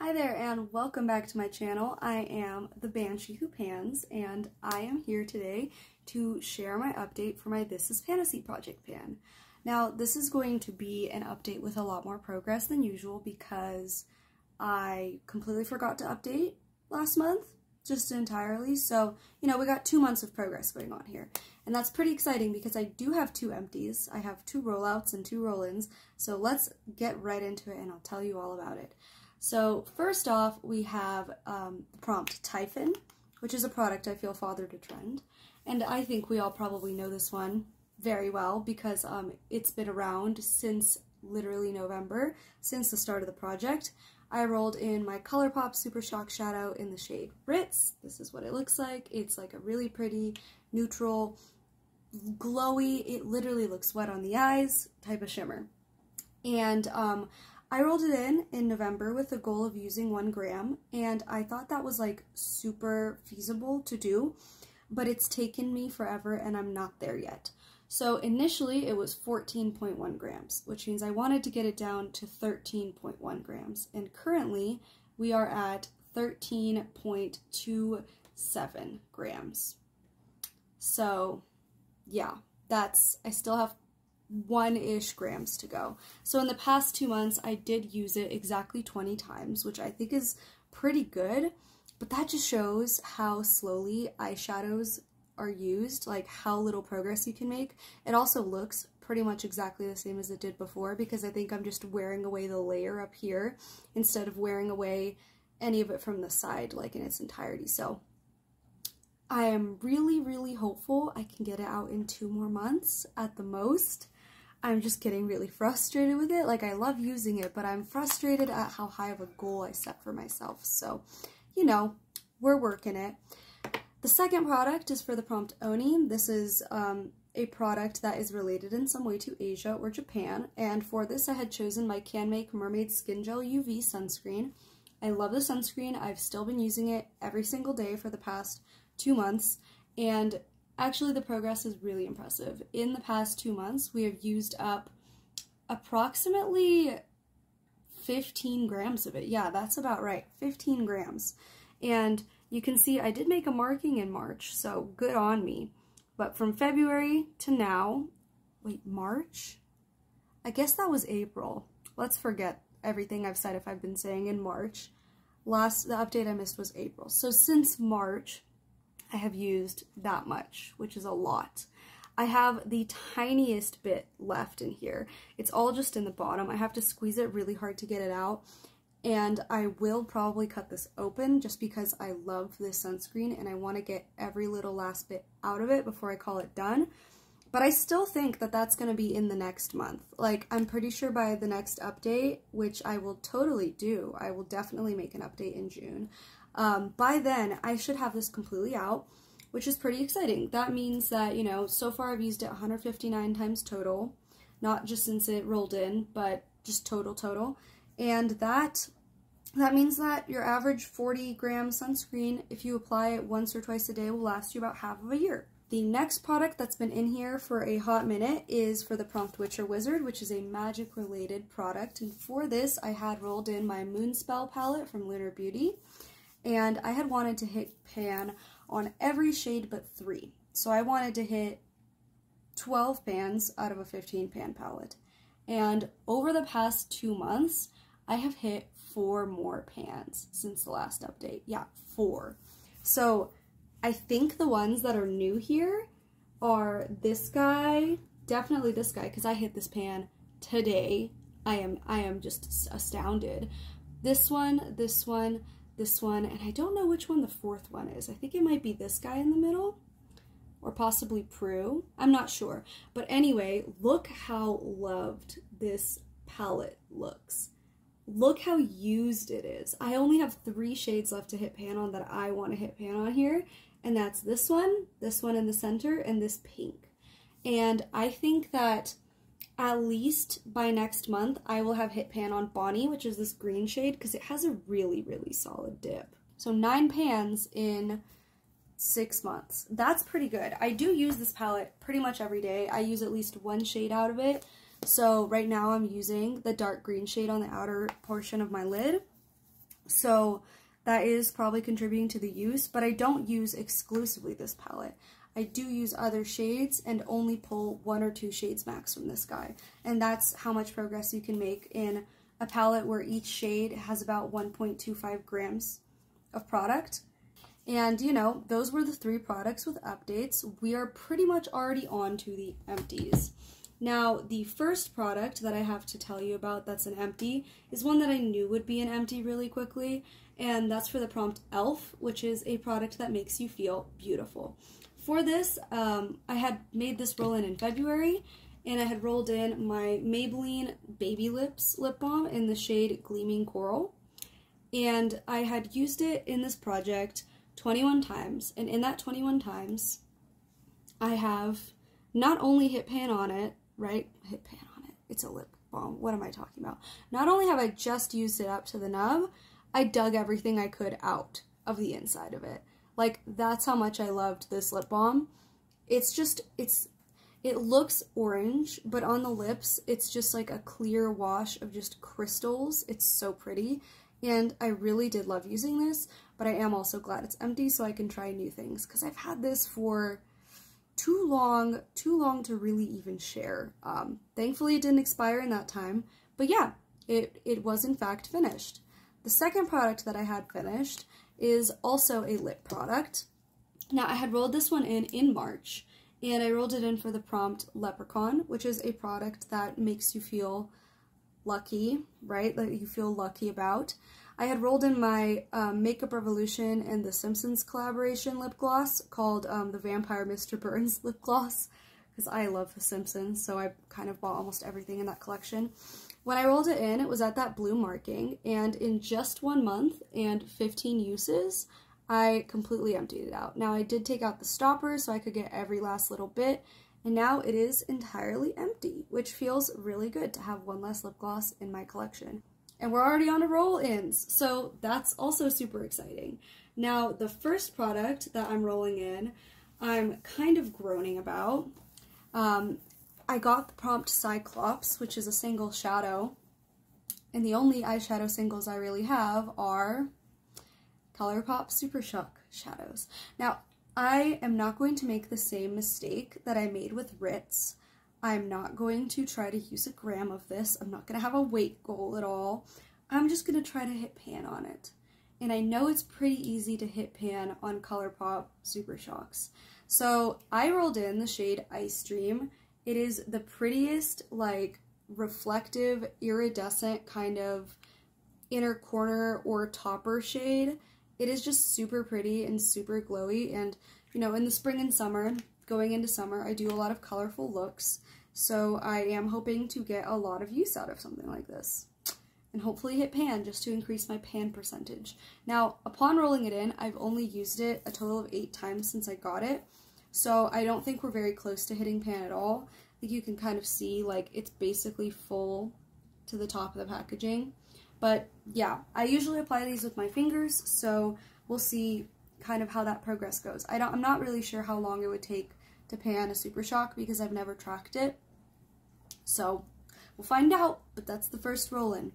Hi there and welcome back to my channel. I am the Banshee Who Pans and I am here today to share my update for my This Is Pantasy project pan. Now this is going to be an update with a lot more progress than usual because I completely forgot to update last month, just entirely. So, you know, we got 2 months of progress going on here. And that's pretty exciting because I do have 2 empties. I have 2 rollouts and 2 roll-ins. So let's get right into it and I'll tell you all about it. So first off, we have the Prompt Typhon, which is a product I feel fathered a trend. And I think we all probably know this one very well because it's been around since literally November, since the start of the project. I rolled in my Colourpop Supershock shadow in the shade Ritz. This is what it looks like. It's like a really pretty, neutral, glowy, it literally looks wet on the eyes type of shimmer. And I rolled it in November with the goal of using 1 gram, and I thought that was like super feasible to do, but it's taken me forever and I'm not there yet. So initially it was 14.1 grams, which means I wanted to get it down to 13.1 grams, and currently we are at 13.27 grams. So yeah, I still have 1-ish grams to go. So in the past 2 months, I did use it exactly 20 times, which I think is pretty good, but that just shows how slowly eyeshadows are used, like how little progress you can make. It also looks pretty much exactly the same as it did before because I think I'm just wearing away the layer up here instead of wearing away any of it from the side, like in its entirety. So I am really hopeful I can get it out in 2 more months at the most. I'm just getting really frustrated with it. Like, I love using it, but I'm frustrated at how high of a goal I set for myself. So, you know, we're working it. The second product is for the Prompt Oni. This is a product that is related in some way to Asia or Japan. And for this, I had chosen my CANMAKE Mermaid Skin Gel UV sunscreen. I love the sunscreen. I've still been using it every single day for the past 2 months. And actually, the progress is really impressive. In the past 2 months, we have used up approximately 15 grams of it. Yeah, that's about right, 15 grams. And you can see I did make a marking in March, so good on me. But from February to now, wait, March? I guess that was April. Let's forget everything I've said if I've been saying in March. The update I missed was April. So since March, I have used that much, which is a lot. I have the tiniest bit left in here. It's all just in the bottom. I have to squeeze it really hard to get it out, and I will probably cut this open just because I love this sunscreen and I want to get every little last bit out of it before I call it done. But I still think that that's going to be in the next month. Like, I'm pretty sure by the next update, which I will totally do, I will definitely make an update in June. By then, I should have this completely out, which is pretty exciting. That means that, you know, so far I've used it 159 times total, not just since it rolled in, but just total. And that means that your average 40-gram sunscreen, if you apply it once or twice a day, will last you about half of a year. The next product that's been in here for a hot minute is for the Prompt Witcher Wizard, which is a magic-related product. And for this, I had rolled in my Moonspell palette from Lunar Beauty. And I had wanted to hit pan on every shade but 3. So I wanted to hit 12 pans out of a 15 pan palette. And over the past 2 months, I have hit 4 more pans since the last update. Yeah, 4. So I think the ones that are new here are this guy, definitely this guy, because I hit this pan today. I am just astounded. This one, this one, this one, and I don't know which one the 4th one is. I think it might be this guy in the middle, or possibly Prue. I'm not sure. But anyway, look how loved this palette looks. Look how used it is. I only have 3 shades left to hit pan on that I want to hit pan on here, and that's this one in the center, and this pink. And I think that at least by next month, I will have hit pan on Bonnie, which is this green shade, because it has a really solid dip. So 9 pans in 6 months. That's pretty good. I do use this palette pretty much every day. I use at least 1 shade out of it. So right now I'm using the dark green shade on the outer portion of my lid. So that is probably contributing to the use, but I don't use exclusively this palette. I do use other shades and only pull 1 or 2 shades max from this guy. And that's how much progress you can make in a palette where each shade has about 1.25 grams of product. And, you know, those were the 3 products with updates. We are pretty much already on to the empties. Now, the first product that I have to tell you about that's an empty is one that I knew would be an empty really quickly, and that's for the Prompt e.l.f., which is a product that makes you feel beautiful. For this, I had made this roll-in in February, and I had rolled in my Maybelline Baby Lips lip balm in the shade Gleaming Coral, and I had used it in this project 21 times, and in that 21 times, I have not only hit pan on it, right? Hit pan on it. It's a lip balm. What am I talking about? Not only have I just used it up to the nub, I dug everything I could out of the inside of it. Like, that's how much I loved this lip balm. It's just, it looks orange, but on the lips, it's just like a clear wash of just crystals. It's so pretty, and I really did love using this, but I am also glad it's empty so I can try new things, because I've had this for too long to really even share. Thankfully, it didn't expire in that time, but yeah, it was in fact finished. The second product that I had finished is also a lip product. Now, I had rolled this one in March, and I rolled it in for the Prompt Leprechaun, which is a product that makes you feel lucky, right? That you feel lucky about. I had rolled in my Makeup Revolution and the Simpsons collaboration lip gloss called the Vampire Mr. Burns lip gloss, because I love the Simpsons, so I kind of bought almost everything in that collection. When I rolled it in, it was at that blue marking, and in just 1 month and 15 uses, I completely emptied it out. Now, I did take out the stopper so I could get every last little bit, and now it is entirely empty, which feels really good to have one less lip gloss in my collection. And we're already on a roll-ins, so that's also super exciting. Now, the first product that I'm rolling in, I'm kind of groaning about. I got the Prompt Cyclops, which is a single shadow, and the only eyeshadow singles I really have are Colourpop Supershock shadows. Now, I am not going to make the same mistake that I made with Ritz. I'm not going to try to use a gram of this. I'm not going to have a weight goal at all. I'm just going to try to hit pan on it. And I know it's pretty easy to hit pan on Colourpop Supershocks. So I rolled in the shade Ice Dream. It is the prettiest, like, reflective, iridescent kind of inner corner or topper shade. It is just super pretty and super glowy, and, you know, in the spring and summer, going into summer, I do a lot of colorful looks, so I am hoping to get a lot of use out of something like this, and hopefully hit pan just to increase my pan percentage. Now, upon rolling it in, I've only used it a total of 8 times since I got it, so I don't think we're very close to hitting pan at all. I think you can kind of see, like, it's basically full to the top of the packaging. But yeah, I usually apply these with my fingers, so we'll see kind of how that progress goes. I'm not really sure how long it would take to pan a Supershock because I've never tracked it. So we'll find out, but that's the first roll-in.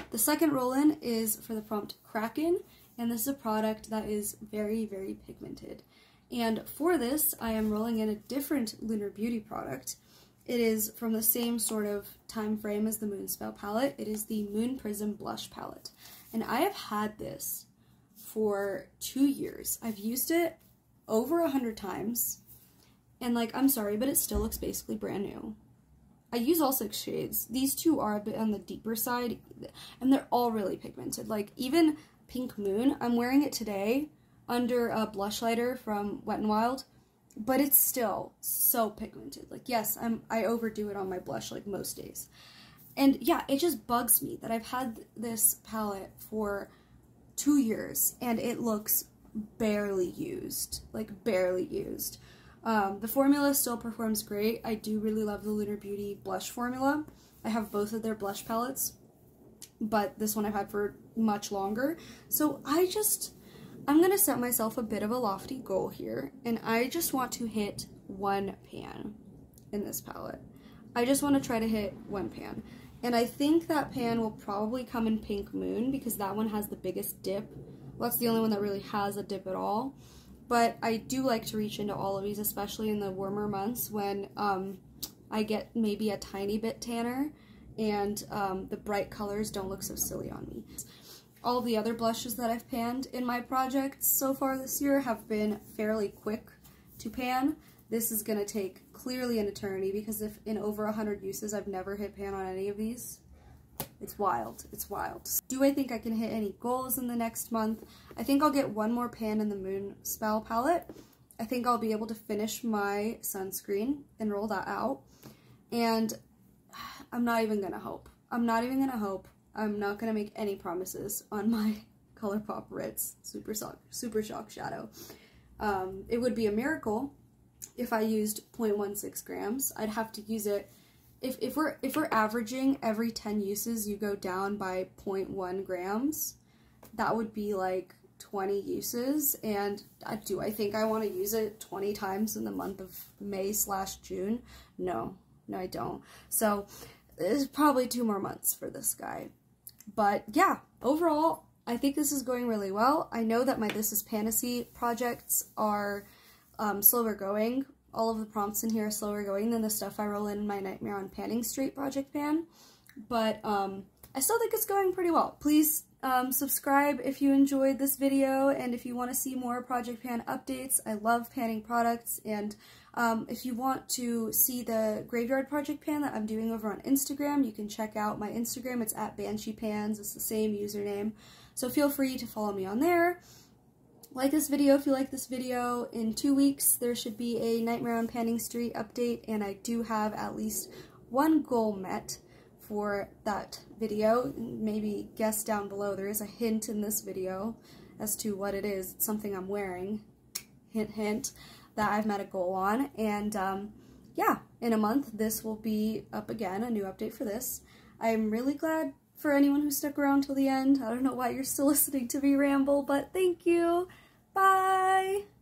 The second roll-in is for the Prompt Kraken, and this is a product that is very, very pigmented. And for this, I am rolling in a different Lunar Beauty product. It is from the same sort of time frame as the Moonspell palette. It is the Moon Prism Blush palette. And I have had this for 2 years. I've used it over 100 times. And, like, I'm sorry, but it still looks basically brand new. I use all 6 shades. These two are a bit on the deeper side, and they're all really pigmented. Like, even Pink Moon, I'm wearing it today under a blush lighter from Wet n Wild. But it's still so pigmented. Like, yes, I overdo it on my blush, like, most days. And, yeah, it just bugs me that I've had this palette for 2 years, and it looks barely used. Like, barely used. The formula still performs great. I do really love the Lunar Beauty blush formula. I have both of their blush palettes, but this one I've had for much longer. So I'm going to set myself a bit of a lofty goal here, and I just want to hit 1 pan in this palette. I just want to try to hit 1 pan. And I think that pan will probably come in Pink Moon because that one has the biggest dip. Well, that's the only one that really has a dip at all. But I do like to reach into all of these, especially in the warmer months when I get maybe a tiny bit tanner and the bright colors don't look so silly on me. All of the other blushes that I've panned in my projects so far this year have been fairly quick to pan. This is going to take clearly an eternity because if in over 100 uses I've never hit pan on any of these. It's wild. It's wild. Do I think I can hit any goals in the next month? I think I'll get one more pan in the Moon Spell palette. I think I'll be able to finish my sunscreen and roll that out. And I'm not even going to hope. I'm not even going to hope. I'm not going to make any promises on my Colourpop Ritz Supershock shadow. It would be a miracle if I used 0.16 grams. I'd have to use it. If we're averaging every 10 uses you go down by 0.1 grams, that would be like 20 uses, and do I think I want to use it 20 times in the month of May/June? No, I don't. So there's probably 2 more months for this guy. But yeah, overall, I think this is going really well. I know that my This Is Pantasy projects are slower going. All of the prompts in here are slower going than the stuff I roll in my Nightmare on Panning Street project pan. But I still think it's going pretty well. Please subscribe if you enjoyed this video and if you want to see more project pan updates. I love panning products, and if you want to see the graveyard project pan that I'm doing over on Instagram, you can check out my Instagram. It's at BansheePans. It's the same username. So feel free to follow me on there. Like this video if you like this video. In 2 weeks there should be a Nightmare on Panning Street update, and I do have at least one goal met for that video. Maybe guess down below. There is a hint in this video as to what it is. It's something I'm wearing. Hint, hint. That I've met a goal on. And yeah, in a month this will be up again, a new update for this. I'm really glad for anyone who stuck around till the end. I don't know why you're still listening to me ramble, but thank you. Bye!